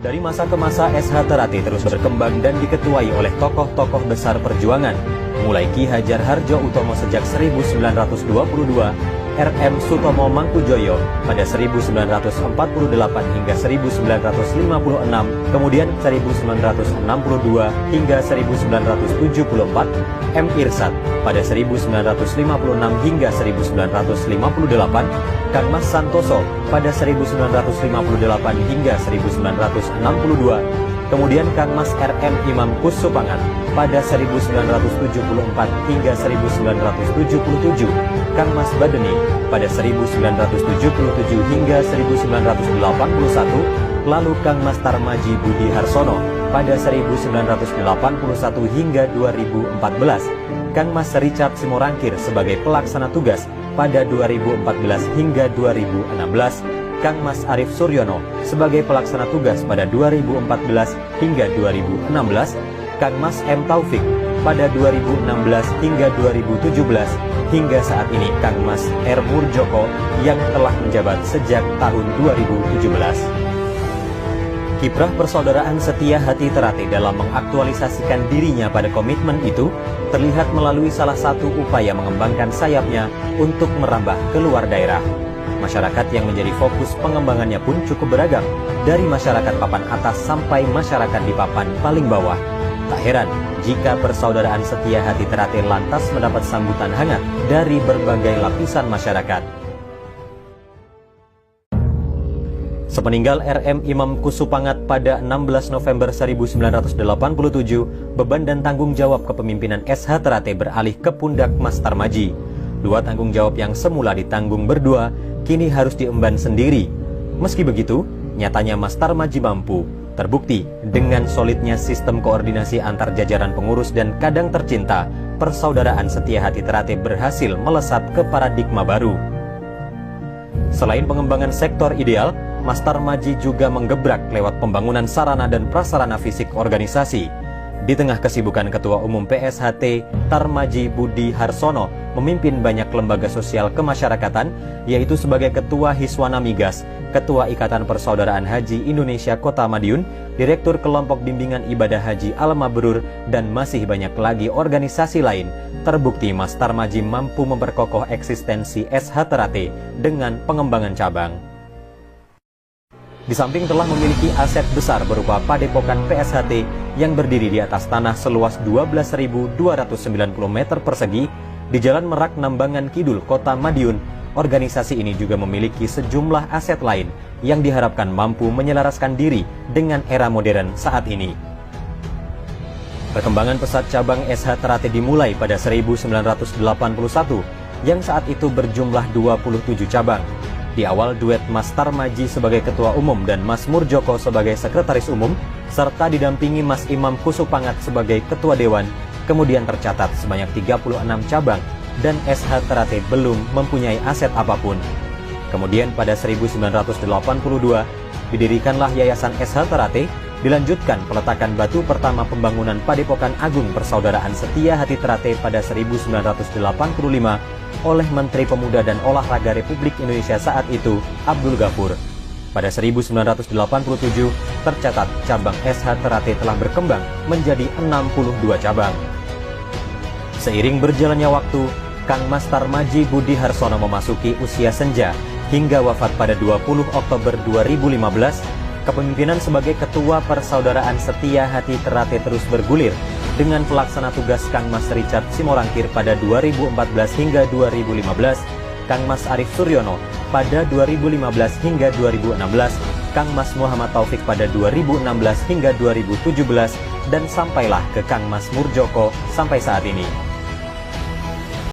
Dari masa ke masa, SH Terate terus berkembang dan diketuai oleh tokoh-tokoh besar perjuangan, mulai Ki Hajar Hardjo Utomo sejak 1922, RM Sutomo Mangkujoyo pada 1948 hingga 1956, kemudian 1962 hingga 1974, M. Irsad pada 1956 hingga 1958, Kang Mas Santoso pada 1958 hingga 1962, kemudian Kang Mas RM Imam Kusupangat pada 1974 hingga 1977, Kang Mas Badeni pada 1977 hingga 1981, lalu Kang Mas Tarmaji Budi Harsono pada 1981 hingga 2014, Kang Mas Richard Simorangkir sebagai pelaksana tugas pada 2014 hingga 2016, Kang Mas Arief Suryono sebagai pelaksana tugas pada 2014 hingga 2016, Kang Mas M. Taufik pada 2016 hingga 2017, hingga saat ini Kang Mas R. Murjoko yang telah menjabat sejak tahun 2017. Kiprah persaudaraan Setia Hati Terate dalam mengaktualisasikan dirinya pada komitmen itu terlihat melalui salah satu upaya mengembangkan sayapnya untuk merambah keluar daerah. Masyarakat yang menjadi fokus pengembangannya pun cukup beragam, dari masyarakat papan atas sampai masyarakat di papan paling bawah. Tak heran jika persaudaraan Setia Hati Terate lantas mendapat sambutan hangat dari berbagai lapisan masyarakat. Sepeninggal RM Imam Kusupangat pada 16 November 1987, beban dan tanggung jawab kepemimpinan SH Terate beralih ke pundak Mas Tarmaji. Dua tanggung jawab yang semula ditanggung berdua, kini harus diemban sendiri. Meski begitu, nyatanya Mas Tarmaji mampu. Terbukti dengan solidnya sistem koordinasi antar jajaran pengurus dan kadang tercinta, persaudaraan Setia Hati Terate berhasil melesat ke paradigma baru. Selain pengembangan sektor ideal, Mas Tarmaji juga menggebrak lewat pembangunan sarana dan prasarana fisik organisasi. Di tengah kesibukan Ketua Umum PSHT, Tarmaji Budi Harsono memimpin banyak lembaga sosial kemasyarakatan, yaitu sebagai Ketua Hiswana Migas, Ketua Ikatan Persaudaraan Haji Indonesia Kota Madiun, Direktur Kelompok Bimbingan Ibadah Haji Al-Mabrur, dan masih banyak lagi organisasi lain. Terbukti Mas Tarmaji mampu memperkokoh eksistensi SH Terate dengan pengembangan cabang. Di samping telah memiliki aset besar berupa Padepokan PSHT yang berdiri di atas tanah seluas 12.290 meter persegi di Jalan Merak Nambangan Kidul, Kota Madiun, organisasi ini juga memiliki sejumlah aset lain yang diharapkan mampu menyelaraskan diri dengan era modern saat ini. Perkembangan pesat cabang SH Terate dimulai pada 1981 yang saat itu berjumlah 27 cabang. Di awal duet Mas Tarmaji sebagai Ketua Umum dan Mas Murjoko sebagai Sekretaris Umum, serta didampingi Mas Imam Kusupangat sebagai Ketua Dewan, kemudian tercatat sebanyak 36 cabang dan SH Terate belum mempunyai aset apapun. Kemudian pada 1982, didirikanlah Yayasan SH Terate, dilanjutkan peletakan batu pertama pembangunan Padepokan Agung Persaudaraan Setia Hati Terate pada 1985 oleh Menteri Pemuda dan Olahraga Republik Indonesia saat itu, Abdul Ghafur. Pada 1987, tercatat cabang SH Terate telah berkembang menjadi 62 cabang. Seiring berjalannya waktu, Kang Mas Tarmaji Budi Harsono memasuki usia senja hingga wafat pada 20 Oktober 2015, kepemimpinan sebagai Ketua Persaudaraan Setia Hati Terate terus bergulir dengan pelaksana tugas Kang Mas Richard Simorangkir pada 2014 hingga 2015, Kang Mas Arief Suryono pada 2015 hingga 2016, Kang Mas Muhammad Taufik pada 2016 hingga 2017, dan sampailah ke Kang Mas Murjoko sampai saat ini.